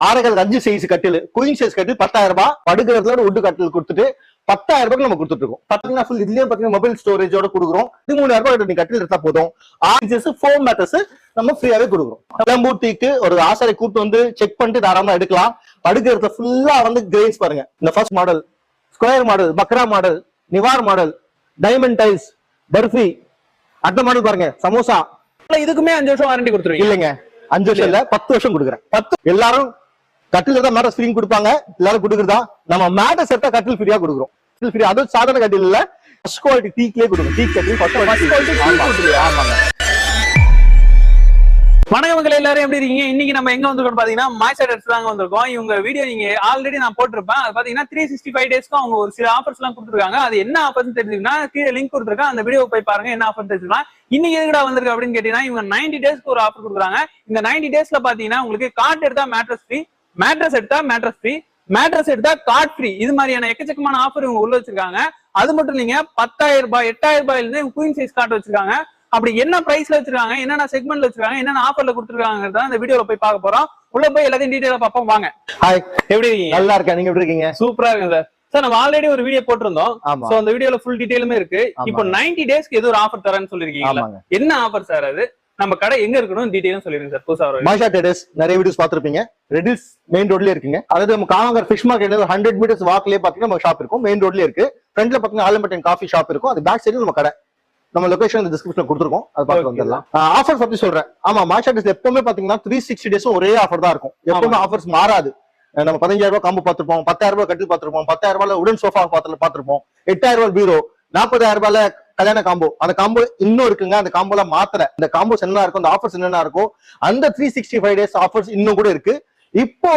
ஆறுகள் 5 சைஸ் கட்டில் queen size கட்டில் 10,000 ரூபாய் படுக்கிறதுல உட்டு கட்டில் கொடுத்துட்டு 10,000 ரூபாய்க்கு நம்ம கொடுத்துட்டு இருக்கோம். பாத்தீங்கன்னா ஃபுல் இதுலயும் பாத்தீங்கன்னா மொபைல் ஸ்டோரேஜோட கொடுக்குறோம். 13,000 ரூபாய் நீ கட்டில் எடுத்தா போதும். 6 ஃபோம் மேட்டர்ஸ் நம்ம ஃப்ரீயாவே கொடுக்குறோம். நிலம்பூர்த்திக்கு ஒரு ஆசாரி கூட்டு வந்து செக் பண்ணிட்டு தாராளமா எடுக்கலாம். படுக்கிறதுல ஃபுல்லா வந்து கிரெயின்ஸ் பாருங்க. இந்த first model, square model, Bhakra model, Nivar model, diamond tiles, barfi, அடுத்த மாடல் பாருங்க சமோசா. இதுக்குமே 5 வருஷம் வாரண்டி கொடுத்துருவீங்க? இல்லைங்க, 5 வருஷம் இல்ல 10 வருஷம் கொடுக்குறேன். 10 எல்லாரும் கட்டில் தான் மேட்டர் ஃப்ரீ கொடுப்பாங்க. எல்லாரும் கொடுக்குறதா நம்ம மேட்டர் செட்டா கட்டில் ஃப்ரீயா கொடுக்குறோம். கட்டில் ஃப்ரீ, அது சாதாரண கட்டில் இல்ல, ஃபர்ஸ்ட் குவாலிட்டி டீக்லயே கொடுக்கும். டீக் கட்டில் ஃபர்ஸ்ட் குவாலிட்டி. ஆமாங்க. வணக்கம் மக்களே, எல்லாரும் எப்படி இருக்கீங்க? இன்னைக்கு நம்ம எங்க வந்திருக்கோம் பாத்தீங்கன்னா மாய்ஸ்டர்ஸ் தாங்க வந்திருக்கோம். இவங்க வீடியோ நீங்க ஆல்ரெடி நான் போட்டிருப்பேன். அது பாத்தீங்கன்னா 365 டேஸ்க்கு அவங்க ஒரு சில ஆஃபர்ஸ் எல்லாம் கொடுத்துருக்காங்க. அது என்ன ஆஃபர்ஸ் தெரிஞ்சுக்கன்னா கீழே லிங்க் கொடுத்துருக்கேன், அந்த வீடியோ போய் பாருங்க. என்ன ஆஃபர் தெரிஞ்சுக்கலாம். இன்னைக்கு எதுக்கடா வந்திருக்கு அப்படின்னு கேட்டீங்கன்னா, இவங்க 90 டேஸ்க்கு ஒரு ஆஃபர் கொடுக்குறாங்க. இந்த 90 டேஸ்ல பாத்தீங்கன்னா உங்களுக்கு கார்ட் எடுத்தா மேட்ரஸ் ஃப்ரீ, மேட்ரஸ் எடுத்தா மேட்ரஸ் ஃப்ரீ, மேட்ரஸ் எடுத்தா கார்ட் ஃப்ரீ. இது மாதிரியான எக்கச்சக்கமான ஆஃபர் இவங்க உள்ள வச்சிருக்காங்க. அது மட்டும் இல்லைங்க, 10,000 ரூபாய் 8,000 ரூபாயில இருந்து குயின் சைஸ் கார்ட் வச்சிருக்காங்க. அப்படி என்ன பிரைஸ்ல வச்சிருக்காங்க, என்னென்ன செக்மெண்ட்ல வச்சிருக்காங்க, என்னென்ன ஆஃபர்ல கொடுத்துருக்காங்க இந்த வீடியோல போய் பார்க்க போறோம். உள்ள போய் எல்லாத்தையும் டீடைலா பார்ப்போம். வாங்க. ஹாய், எப்படி இருக்கீங்க? நல்லா இருக்கேன். நீங்க எப்படி இருக்கீங்க? சூப்பரா இருக்கு சார். சார் நம்ம ஆல்ரெடி ஒரு வீடியோ போட்டிருந்தோம். சோ அந்த வீடியோல ஃபுல் டீடைலுமே இருக்கு. இப்போ 90 டேஸ்க்கு ஏதோ ஒரு ஆஃபர் தரேன்னு சொல்லிருக்கீங்க. என்ன ஆஃபர் சார் அது? நம்ம கடை எங்க இருக்கணும் டீடைலும் சொல்லிருங்க சார். புதுசா மாஷா ட்ரேடர்ஸ் நிறைய வீடியோஸ் பாத்துருப்பீங்க. ரெடில்ஸ் மெயின் ரோட்லயே இருக்குங்க. அதாவது நம்ம காங்கர் ஃபிஷ் மார்க்கெட்ல 100 மீட்டர்ஸ் வாக்லயே பாத்தீங்கன்னா நம்ம ஷாப் இருக்கும். மெயின் ரோட்லயே இருக்கு. ஃப்ரண்ட்ல பாத்தீங்கன்னா ஆலம்பட்டன் காஃபி ஷாப் இருக்கும். அது பேக் சைடுல நம்ம கடை. நம்ம லொகேஷன் இந்த டிஸ்கிரிப்ஷன்ல கொடுத்துருக்கோம். அது பார்த்து வந்துடலாம். ஆஃபர் பத்தி சொல்றேன். ஆமா, மாஷா ட்ரேடர்ஸ் எப்பவுமே பாத்தீங்கன்னா 360 டேஸும் ஒரே ஆஃபர் தான் இருக்கும். எப்பவுமே ஆஃபர்ஸ் மாறாது. நம்ம 15,000 ரூபாய் காம்போ பார்த்திருப்போம், 10,000 ரூபாய் கட்டில் பார்த்திருப்போம், 10,000 ரூபாய் உடன் சோஃபா பார்த்திருப்போம், 8,000 ரூபாய் பீரோ, 40,000 ரூபாயில கல்யாண காம்போ. அந்த காம்போ இன்னும் இருக்குங்க. அந்த காம்போல மாத்திர இந்த காம்போஸ் என்ன இருக்கும், அந்த ஆஃபர்ஸ் என்னென்ன இருக்கும், அந்த 365 டேஸ் ஆஃபர்ஸ் இன்னும் கூட இருக்கு. இப்போ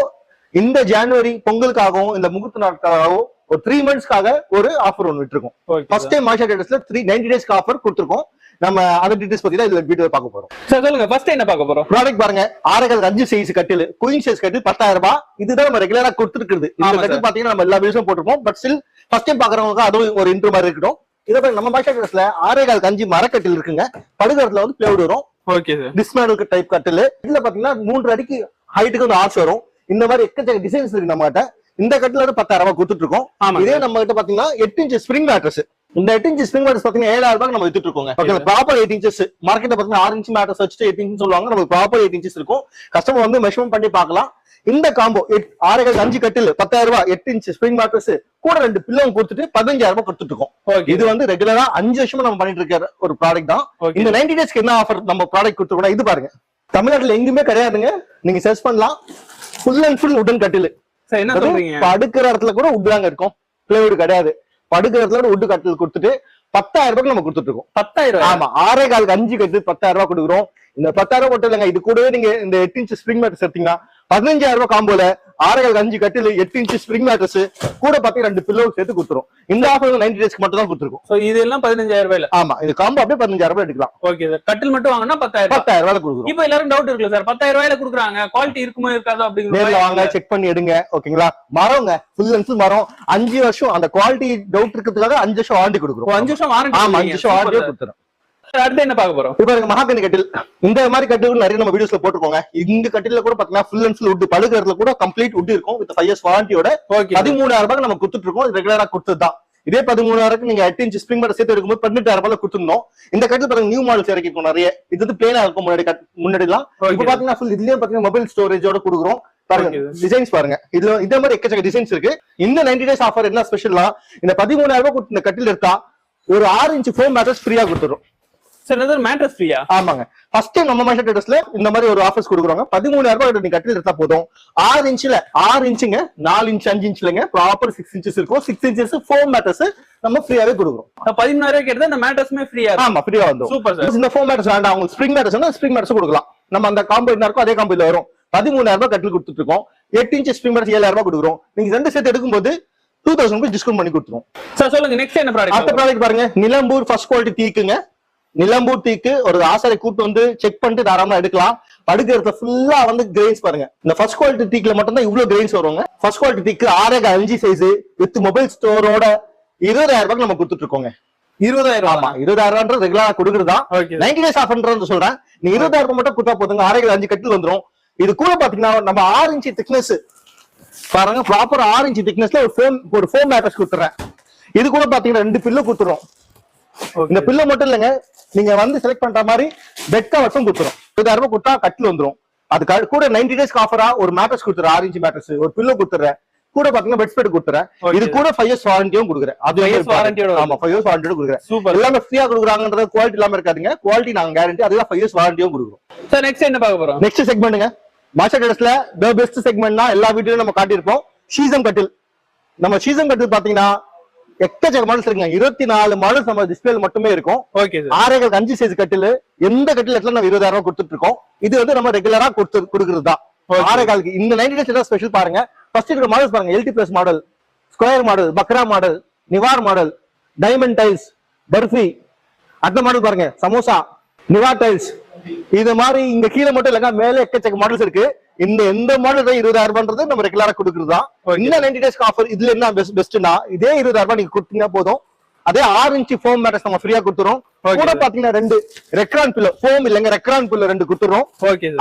இந்த ஜனவரி பொங்கலுக்காகவும் இந்த முகூர்த்த நாட்களுக்காகவும் ஒரு 3 மந்த்ஸ்க்காக ஒரு ஆஃபர் ஒன்று விட்டுருக்கோம். ஃபர்ஸ்ட் டைம் மாஷா ட்ரேடர்ஸ்ல 90 டேஸ்க்கு ஆஃபர் கொடுத்துருக்கோம். நம்ம அந்த டீடைல்ஸ் பத்தி தான் இதுல வீடியோ பார்க்க போறோம். சார் சொல்லுங்க, ஃபர்ஸ்ட் என்ன பார்க்க போறோம்? ப்ராடக்ட் பாருங்க. ஆறுகள் 5 சைஸ் கட்டில் குயின் சைஸ் கட்டில் 10,000 ரூபாய். இதுதான் நம்ம ரெகுலரா கொடுத்துருக்குது. இந்த கட்டில் பாத்தீங்கன்னா நம்ம எல்லா வீடியோஸும் போட்டிருப்போம். பட் ஸ்டில் ஃபர்ஸ்ட் டைம் பாக்குறவங்களுக்கு அதுவும் ஒரு இன்ட்ரோ மாதிரி இருக்கட்டும். இதை நம்ம மாஷா ட்ரேடர்ஸ்ல 6.5 மரக்கட்டில் இருக்குங்க. படுகிறதுல வந்து பிளேவுட் வரும். Okay sir. டிஸ்மேனுக்கு டைப் கட்டில். இதுல பாத்தீங்கன்னா 3 அடிக்கு ஹைட்டுக்கு வந்து ஆர்ச் வரும். இந்த மாதிரி எக்கச்சக்க டிசைன்ஸ் இருக்கு நம்ம கிட்ட. இந்த கட்டில வந்து 10,000 ரூபாய் கொடுத்துட்டு இருக்கோம். இதே நம்ம கிட்ட பாத்தீங்கன்னா 8 இன்ச் ஸ்ப்ரிங் மேட்ரஸ். இந்த 8 இன்ச் ஸ்ப்ரிங் மேட்ரஸ் பாத்தீங்கன்னா 7,000 ரூபாய்க்கு நம்ம வித்துட்டு இருக்கோங்க. ப்ராப்பர் 8 இன்ச்சஸ் மார்க்கெட்ல பாத்தீங்கன்னா 6 இன்ச் மேட்ரஸ் வச்சுட்டு 8 இன்ச் சொல்லுவாங்க. நம்ம ப்ராப்பர் 8 இன்ச்சஸ் இருக்கும். கஸ்டமர் வந்து மெஷர்மெண்ட் பண்ணி பார்க்கலாம். இந்த காம்போ 6.5 கட்டில் 10,000 ரூபாய் 8 இன்ச் ஸ்ப்ரிங் மேட்ரஸ் கூட 2 பில்லோவும் கொடுத்துட்டு 15,000 ரூபாய் கொடுத்துட்டு இருக்கோம். இது வந்து ரெகுலரா 5 வருஷமா நம்ம பண்ணிட்டு இருக்க ஒரு ப்ராடக்ட் தான். இந்த 90 டேஸ்க்கு என்ன ஆஃபர் நம்ம ப்ராடக்ட் கொடுத்துருக்கோம். இது பாருங்க, தமிழ்நாட்டுல எங்குமே கிடையாதுங்க. நீங்க சர்ச் பண்ணலாம். ஃபுல் அண்ட் ஃபுல் உடன் கட்டில். என்ன சொல்றீங்க? படுக்கிற இடத்துல கூட உட் தாங்க இருக்கும். பிளேவுட் கிடையாது. படுக்கிற இடத்துல உட் கட்டில் கொடுத்துட்டு 10,000 ரூபாய்க்கு நம்ம கொடுத்துட்டு இருக்கோம். 10,000? ஆமா, 6.5 கட்டில் 10,000 ரூபாய் கொடுக்குறோம். இந்த 10,000 ரூபாய் மட்டும் இல்லைங்க. இது கூடவே நீங்க இந்த 8 இன்ச் ஸ்ப்ரிங் மேட்ரஸ் எடுத்தீங்கன்னா 15,000 ரூபாய் காம்போல 6.5 கட்டில் 8 இன்ச் ஸ்ப்ரிங் மேட்ரஸ் கூட பாத்தீங்கன்னா 2 பில்லோ சேர்த்து கொடுத்துரும். இந்த ஆஃபர் 90 டேஸ்க்கு மட்டும் தான் கொடுத்துருக்கோம். சோ இது எல்லாம் 15,000 ரூபாயில. ஆமா, இது காம்போ அப்படியே 15,000 ரூபாய் எடுக்கலாம். Okay sir. கட்டில் மட்டும் வாங்கினா 10,000 ரூபாய் கொடுக்குறோம். இப்போ எல்லாரும் டவுட் இருக்குல்ல சார், 10,000 ரூபாயில கொடுக்குறாங்க, குவாலிட்டி இருக்குமோ இருக்காதோ அப்படிங்கிற நேர்ல வாங்க, செக் பண்ணி எடுங்க. ஓகேங்களா? மரம்ங்க, ஃபுல் அண்ட் ஃபுல் மரம். 5 வருஷம் அந்த குவாலிட்டி டவுட் இருக்கிறதுக்காக 5 வருஷம் வாரண்டி கொடுக்குறோம். 5 வருஷம் வாரண்டி. ஆமா, 5 வருஷம் வாரண்டியே கொடுத்துறோம். அடுத்து என்ன பார்க்க போறோம்? இப்ப மகாகனி கட்டில். இந்த மாதிரி கட்டில் நிறைய நம்ம வீடியோஸ்ல போட்டுருக்கோங்க. இந்த கட்டில கூட பாத்தீங்கன்னா ஃபுல் அண்ட் ஃபுல் உட், பழுகிறதுல கூட கம்ப்ளீட் உட் இருக்கும். வித் 5 இயர்ஸ் வாரண்டியோட 13,000 ரூபாய்க்கு நம்ம கொடுத்துட்டு இருக்கோம். ரெகுலரா கொடுத்ததுதான். இதே 13,000 நீங்க 8 இன்ச் ஸ்ப்ரிங் மேட்ரஸ் சேர்த்து எடுக்கும்போது 18,000 ரூபாய் கொடுத்துருந்தோம். இந்த கட்டில் பாருங்க, நியூ மாடல்ஸ் இறக்கிருக்கோம் நிறைய. இது வந்து பிளேனா இருக்கும் முன்னாடி எல்லாம். இப்ப பாத்தீங்கன்னா ஃபுல் இதுலயும் பாத்தீங்கன்னா மொபைல் ஸ்டோரேஜோட கொடுக்குறோம். பாருங்க டிசைன்ஸ் பாருங்க. இதுல இதே மாதிரி எக்கச்சக்க டிசைன்ஸ் இருக்கு. இந்த 90 டேஸ் ஆஃபர் என்ன ஸ்பெஷல்னா, இந்த 13,000 ரூபாய் கொடுத்து இந்த கட்டில் எடுத்தா ஒரு 6 இன்ச் ஃபோம் மேட்ரஸ் ஃப்ரீயா கொடுத்துரும். சார் மேட்ரஸ் ஃப்ரீயா? ஆமாங்க. ஃபர்ஸ்ட் டைம் நம்ம மாஷா ட்ரேடர்ஸ்ல இந்த மாதிரி ஒரு ஆஃபர்ஸ் கொடுக்குறாங்க. 13,000 ரூபாய் நீ கட்டில் எடுத்தா போதும். 6 இன்ச்ல 6 இன்ச்சுங்க, 4 இன்ச் 5 இன்ச்லங்க ப்ராப்பர் 6 இன்ச்சஸ் இருக்கும். 6 இன்ச்சஸ் ஃபோம் மேட்ரஸ் நம்ம ஃப்ரீயாவே கொடுக்குறோம். 13,000 ரூபாய்க்கு எடுத்தா இந்த மேட்ரஸ்மே ஃப்ரீயா? ஆமா, ஃப்ரீயா வந்துரும். Super sir. இந்த ஃபோம் மேட்ரஸ் வேண்டாம், உங்களுக்கு ஸ்ப்ரிங் மேட்ரஸ் ஸ்ப்ரிங் மேட்ரஸ் கொடுக்கலாம். நம்ம அந்த காம்போ என்ன இருக்கோ அதே காம்போ இதுல வரும். 13,000 ரூபாய் கட்டில் கொடுத்துட்டு இருக்கோம். 8 இன்ச் ஸ்ப்ரிங் மேட்ரஸ் 7,000 ரூபாய் கொடுக்குறோம். நீங்க 2 சேர்த்து எடுக்கும்போது 2,000 ரூபாய் டிஸ்கவுண்ட் பண்ணி கொடுத்துருவோம். சார் சொல்லுங்க, நெக்ஸ்ட் என்ன ப்ராடக்ட்? அடுத்த ப்ராடக்ட் பாருங்க, நிலம்பூர் ஃபர்ஸ்ட் குவாலிட்டி டீக்குங்க. நிலம்பூர்த்திக்கு ஒரு ஆசாரி கூட்டு வந்து செக் பண்ணிட்டு தாராளமா எடுக்கலாம். படுக்கிறதுல ஃபுல்லா வந்து கிரெயின்ஸ் பாருங்க. இந்த ஃபர்ஸ்ட் குவாலிட்டி டீக்ல மட்டும் தான் இவ்வளவு கிரெயின்ஸ் வருவாங்க. ஃபர்ஸ்ட் குவாலிட்டி டீக்கு 6.5 சைஸ் வித் மொபைல் ஸ்டோரோட 20,000 ரூபாய்க்கு நம்ம கொடுத்துட்டு இருக்கோங்க. 20,000? ஆமா, 20,000 ரெகுலரா கொடுக்குறதா. 90 டேஸ் ஆஃபர்ன்றது சொல்றேன். நீ 20,000 மட்டும் கொடுத்தா போதுங்க. 6.5 கட்டில் வந்துரும். இது கூட பாத்தீங்கன்னா நம்ம 6 இன்ச் திக்னஸ் பாருங்க, ப்ராப்பர் 6 இன்ச் திக்னஸ்ல ஒரு ஃபோம் மேட்ரஸ் கொடுத்துறேன். இது கூட பாத்தீங்கன்னா 2 பில்லோ கொடுத்துறோம். இந்த பில்லோ மட்டும் இல்லைங்க, நீங்க வந்து செலக்ட் பண்ற மாதிரி பெட் கவர்ஸும் கொடுத்துரும். 20,000 ரூபாய் கொடுத்தா கட்டில் வந்துரும். அது கூட 90 டேஸ்க்கு ஆஃபரா ஒரு மேட்ரஸ் கொடுத்துறேன், 6 இன்ச் மேட்ரஸ், ஒரு பில்லோ கொடுத்துறேன். கூட பாத்தீங்கன்னா பெட் ஸ்ப்ரெட் கொடுத்துறேன். இது கூட 5 இயர்ஸ் வாரண்டியும் கொடுக்குறேன். அது 5 இயர்ஸ் வாரண்டியோட கொடுக்குறேன். சூப்பர். எல்லாமே ஃப்ரீயா கொடுக்குறாங்கன்றது குவாலிட்டி இல்லாம இருக்காதுங்க. குவாலிட்டி நாங்க கேரண்டி. அதுதான் 5 இயர்ஸ் வாரண்டியும் கொடுக்குறோம். சார் நெக்ஸ்ட் என்ன பார்க்க போறோம்? நெக்ஸ்ட் செக்மெண்ட்ங்க, மாஷா ட்ரேடர்ஸ்ல தி பெஸ்ட் செக்மெண்ட்னா எல்லா வீடியோலயும் நம்ம காட்டியிருப்போம். ஷீசம் கட்டில். நம்ம ஷீசம் கட்டில் பாத்தீங்கன்னா எக்கச்சக்க மாடல்ஸ் இருக்குங்க. 24 மாடல்ஸ் நம்ம டிஸ்பிளேல மட்டுமே இருக்கும். Okay sir. 6.5 சைஸ் கட்டில், எந்த கட்டில் எடுத்தாலும் நம்ம 20,000 ரூபாய் கொடுத்துட்டு இருக்கோம். இது வந்து நம்ம ரெகுலரா கொடுக்குறது தான். 6.5 இந்த 90 டேஸ் ஏதாவது ஸ்பெஷல் பாருங்க. ஃபர்ஸ்ட் இருக்கிற மாடல்ஸ் பாருங்க. LT plus model, square model, Bhakra model, Nivar model, diamond tiles, barfi, அந்த மாடல் பாருங்க, சமோசா, நிவார் டைல்ஸ். இது மாதிரி இங்க கீழே மட்டும் இல்லங்க, மேல எக்கச்சக்க மாடல்ஸ் இருக்கு. இந்த எந்த மாடல் 20,000 ரூபாய்ன்றது நம்ம ரெகுலரா கொடுக்குறதா. இந்த 90 டேஸ்க்கு ஆஃபர். இதுல என்ன பெஸ்ட்னா, இதே 20,000 ரூபாய் நீங்க கொடுத்தீங்கன்னா போதும். அதே 6 இன்ச் ஃபோம் மேட்ரஸ் நம்ம ஃப்ரீயா கொடுத்துறோம். கூட பாத்தீங்கன்னா 2 ரெக்ரான் பில்லோ, ஃபோம் இல்லங்க, ரெக்ரான் பில்லோ 2 கொடுத்துறோம்.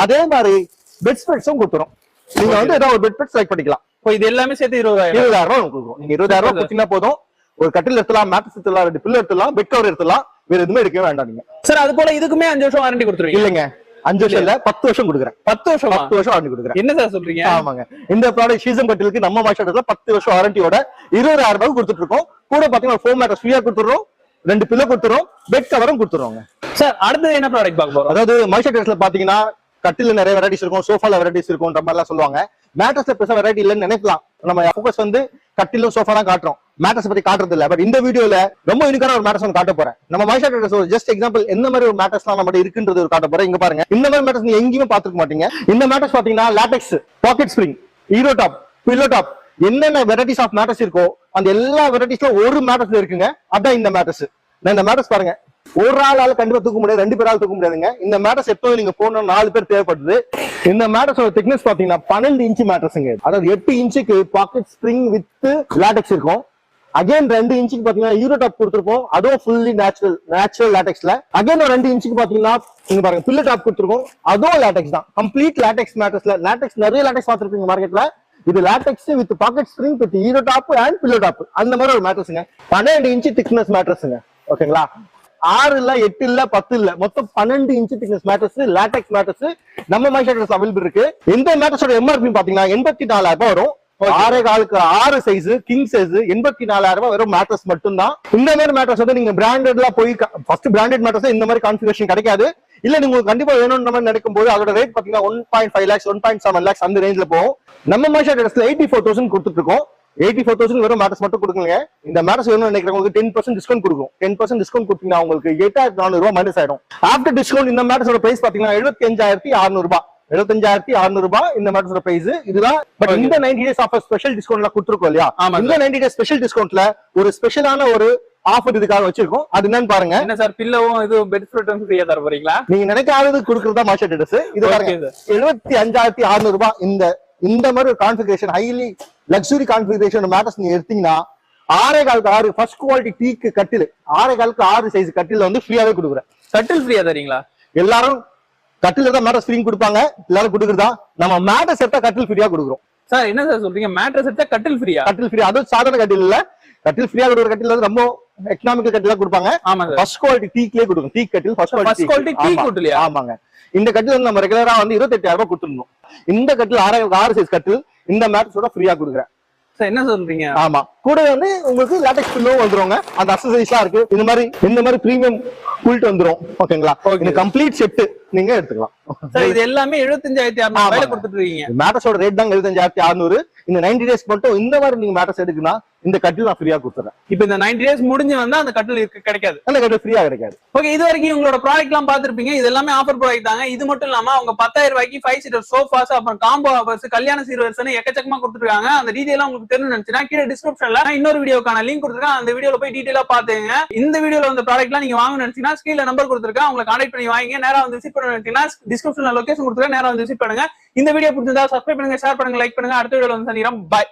அதே மாதிரி பெட் ஸ்ப்ரெட்ஸும் கொடுத்துறோம். நீங்க வந்து ஏதாவது ஒரு பெட் ஸ்ப்ரெட் செலக்ட் பண்ணிக்கலாம். இது எல்லாமே சேர்த்து 20,000 ரூபாய் கொடுக்குறோம். நீங்க 20,000 ரூபாய் கொடுத்தீங்கன்னா போதும். ஒரு கட்டில் எடுத்துலாம், மேட்ரஸ் எடுத்துலாம், 2 பில்லோ எடுத்துலாம், பெட் கவர் எடுத்துலாம். வேற எதுவுமே எடுக்கவே வேண்டாம் நீங்க. சார் அது போல இதுக்குமே 5 வருஷம் வாரண்டி கொடுத்துருவீங்க? இல்லங்க, 5 வருஷம் இல்ல, 10 வருஷம் கொடுக்குறேன். 10 வருஷம் வாரண்டி கொடுக்குறேன். என்ன சார் சொல்றீங்க? ஆமாங்க. இந்த ப்ராடக்ட் ஷீசம் கட்டிலுக்கு நம்ம மாஷா ட்ரேடர்ஸ்ல 10 வருஷம் வாரண்டியோட 20,000 ரூபாய் கொடுத்துட்டு இருக்கோம். கூட பாத்தீங்கன்னா ஒரு ஃபோம் மேட்ரஸ் ஃப்ரீயா கொடுத்துறோம், 2 பில்லோ கொடுத்துறோம், பெட் கவரும் கொடுத்துருவாங்க. சார் அடுத்து என்ன ப்ராடக்ட் பார்க்க போறோம்? அதாவது மாஷா ட்ரேடர்ஸ்ல பாத்தீங்கன்னா கட்டில நிறைய வெரைட்டிஸ் இருக்கும், சோஃபால வெரைட்டிஸ் இருக்கும்ன்ற மாதிரி எல்லாம் சொல்லுவாங்க. மேட்ரஸ்ல பெருசா வெரைட்டி இல்லைன்னு நினைக்கலாம். நம்ம ஃபோக்கஸ் வந்து கட்டிலும் சோஃபா தான் காட்டுறோம், மேட்ரஸ் பத்தி காட்டுறது இல்ல. பட் இந்த வீடியோல ரொம்ப யூனிக்கான ஒரு மேட்ரஸ் காட்ட போறேன். நம்ம மாஷா ட்ரேடர்ஸ் ஒரு ஜஸ்ட் எக்ஸாம்பிள் என்ன மாதிரி ஒரு மேட்ரஸ் நம்ம இருக்குன்றது ஒரு காட்ட போறேன். இங்க பாருங்க, இந்த மாதிரி மேட்ரஸ் நீங்க எங்கேயுமே பாத்துக்க மாட்டீங்க. இந்த மேட்ரஸ் பாத்தீங்கன்னா latex, packet spring, hero top, pillow top, என்னென்ன வெரைட்டிஸ் ஆஃப் மேட்ரஸ் இருக்கோ அந்த எல்லா வெரைட்டிஸ்ல ஒரு மேட்ரஸ்ல இருக்குங்க. அதான் இந்த மேட்ரஸ். நான் இந்த மேட்ரஸ் பாருங்க, ஒரு ஆளால கண்டிப்பா தூக்க முடியாது, 2 பேரால தூக்க முடியாதுங்க. இந்த மேட்ரஸ் எப்பவும் நீங்க போன 4 பேர் தேவைப்படுது. இந்த மேட்ரஸோட திக்னஸ் பாத்தீங்கன்னா 12 இன்ச் மேட்ரஸ்ங்க. அதாவது 8 இன்ச்சுக்கு பாக்கெட் ஸ்ப்ரிங் வித் லாட்டெக்ஸ் இருக்கும். அகைன் 2 இன்ச்சுக்கு பாத்தீங்கன்னா ஹீரோ டாப் கொடுத்துருப்போம், அதுவும் ஃபுல்லி நேச்சுரல் லாட்டெக்ஸ்ல. அகைன் ஒரு 2 இன்ச்சுக்கு பாத்தீங்கன்னா நீங்க பாருங்க பில்லோ டாப் கொடுத்துருக்கோம், அதுவும் லாட்டெக்ஸ் தான். கம்ப்ளீட் லாட்டெக்ஸ் மேட்ரஸ்ல. லாட்டெக்ஸ் நிறைய லாட்டெக்ஸ் பார்த்துருப்பீங்க மார்க்கெட்ல. இது latex with pocket spring with hero top and pillow top, அந்த மாதிரி ஒரு மேட்ரஸ்ங்க. 12 இன்ச் திக்னஸ் மேட்ரஸ்ங்க. ஓகேங்களா? 6 இல்ல, 8 இல்ல, 10 இல்ல, மொத்தம் 12 inch thickness mattress, latex mattress நம்ம மாஷா ட்ரேடர்ஸ்ல அவைலபிள் இருக்கு. இந்த மேட்ரஸோட MRP பாத்தீங்கன்னா 84,000 ரூபாய் வரும். 6 சைஸ் கிங் சைஸ் 84,000 ரூபாய் வெறும் மேட்ரஸ் மட்டும் தான். இந்த மாதிரி மேட்ரஸ் வந்து நீங்க பிராண்டட்ல போய் ஃபர்ஸ்ட் பிராண்டட் மேட்ரஸ் இந்த மாதிரி கான்ஃபிகரேஷன் கிடைக்காது. இல்ல நீங்க கண்டிப்பா வேணும்ன்ற மாதிரி நினைக்கும் போது அதோட ரேட் பாத்தீங்கன்னா 1.5 lakhs 1.7 lakhs அந்த ரேஞ்ச்ல போகும். நம்ம மாஷா ட்ரேடர்ஸ்ல 84,000 கொடுத்துட்டு இருக்கோம். 84,000 வெறும் மேட்ரஸ் மட்டும் கொடுக்குங்க. இந்த மேட்ரஸ் வேணும்னு நினைக்கிறவங்களுக்கு 10% டிஸ்கவுண்ட் கொடுக்கும். 10% டிஸ்கவுண்ட் கொடுத்தீங்கன்னா உங்களுக்கு 8,400 ரூபாய் மைனஸ் ஆயிடும். ஆஃப்டர் டிஸ்கவுண்ட் இந்த மேட்ரஸோட பிரைஸ் பாத்தீங்கன்னா 75,600 ரூபாய். 75,600 ரூபாய் இந்த மேட்ரஸோட பிரைஸ் இதுதான். பட் இந்த 90 டேஸ் ஆஃபர் ஸ்பெஷல் டிஸ்கவுண்ட்ல கொடுத்துருக்கோம் இல்லையா? இந்த 90 டேஸ் ஸ்பெஷல் டிஸ்கவுண்ட்ல ஒரு ஸ்பெஷலான ஒரு ஆஃபர் இதுக்காக வச்சிருக்கோம். அது என்னன்னு பாருங்க. என்ன சார், பில்லோவும் இது பெட் ஸ்ப்ரெட்டும் ஃப்ரீயா தர போறீங்களா? நீங்க நினைக்காதது கொடுக்கறதா மாஷா ட்ரேடர்ஸ். இது பாருங்க, 75,600 ரூபாய். இந்த மாதிரி ஒரு configuration, highly luxury configuration mattress நீங்க எடுத்தீங்கன்னா 6.5 ஃபர்ஸ்ட் குவாலிட்டி டீக்கு கட்டில் 6.5 சைஸ் கட்டில வந்து ஃப்ரீயாவே கொடுக்குறேன். கட்டில் ஃப்ரீயா தரீங்களா? எல்லாரும் கட்டில தான் மேட்ரஸ் ஃப்ரீ கொடுப்பாங்க, எல்லாரும் கொடுக்குறதா. நம்ம மேட்ரஸ் எடுத்தா கட்டில் ஃப்ரீயா கொடுக்குறோம். சார் என்ன சார் சொல்றீங்க, மேட்ரஸ் எடுத்தா கட்டில் ஃப்ரீயா? கட்டில் ஃப்ரீ, அதுவும் சாதாரண கட்டில் இல்ல, கட்டில் ஃப்ரீயா கொடுக்குற கட்டில் வந்து ரொம்ப எக்கனாமிக்கல் கட்டில கொடுப்பாங்க. ஃபர்ஸ்ட் குவாலிட்டி டீக்லயே கொடுக்கும். டீ கட்டில் ஃபர்ஸ்ட் குவாலிட்டி டீ கட்டில். ஆமாங்க. இந்த கட்டில் வந்து நம்ம ரெகுலரா வந்து 28,000 ரூபாய் கொடுத்துருந்தோம். இந்த கட்டில் 6 சைஸ் கட்டில் இந்த மேட்ரஸோட ஃப்ரீயா கொடுக்குறேன். சார் என்ன சொல்றீங்க? ஆமா, கூட வந்து உங்களுக்கு லாட்டெக்ஸ் பில்லோ வந்துருங்க. அந்த அக்சசரிஸ்லாம் இருக்கு. இந்த மாதிரி பிரீமியம் புல்ட் வந்துரும். ஓகேங்களா? இந்த கம்ப்ளீட் செட் நீங்க எடுத்துக்கலாம். சார் இது எல்லாமே 75,600 கொடுத்துட்டு இருக்கீங்க. மேட்ரஸோட ரேட் தான் 75,600. இந்த 90 டேஸ் மட்டும் இந்த மாதிரி நீங்க மேட்ரஸ் எடுக்குன்னா இந்த கட்டில் நான் ஃப்ரீயா கொடுத்துறேன். இப்போ இந்த 90 டேஸ் முடிஞ்சு வந்தா அந்த கட்டில் கிடைக்காது, அந்த கட்டில் ஃப்ரீயா கிடைக்காது. ஓகே, இது வரைக்கும் உங்களோட ப்ராடக்ட் எல்லாம் பாத்துருப்பீங்க. இது எல்லாமே ஆஃபர் ப்ராடக்ட் தாங்க. இது மட்டும் இல்லாம அவங்க 10,000 ரூபாய்க்கு 5 சீட்டர் சோஃபாஸ், அப்புறம் காம்போ ஆஃபர்ஸ், கல்யாண சீர்வரிசை எக்கச்சக்கமா கொடுத்துருக்காங்க. அந்த டீடைல் உங்களுக்கு தெரிஞ்சு நினைச்சுன்னா கீழே டிஸ்கிரிப்ஷன்ல இன்னொரு வீடியோக்கான லிங்க் கொடுத்துருக்கேன். அந்த வீடியோல போய் டீடைலா பாத்துங்க. இந்த வீடியோல வந்து ப்ராடக்ட் எல்லாம் நீங்க வாங்கணும்னு நினைச்சீங்கன்னா ஸ்கிரீன்ல நம்பர் கொடுத்துருக்கேன், உங்களை கான்டாக்ட் பண்ணி வாங்க. நேரா வந்து விசிட் பண்ண நினைச்சீங்கன்னா டிஸ்கிரிப்ஷன்ல லொகேஷன் கொடுத்துருக்கேன், நேரா வந்து விசிட் பண்ணுங்க. இந்த வீடியோ பிடிச்சிருந்தா சப்ஸ்கிரைப் பண்ணுங்க, ஷேர் பண்ணுங்க, லைக் பண்ணுங்க. அடுத்த வீடியோல வந்து சந்திக்கிறோம். பை.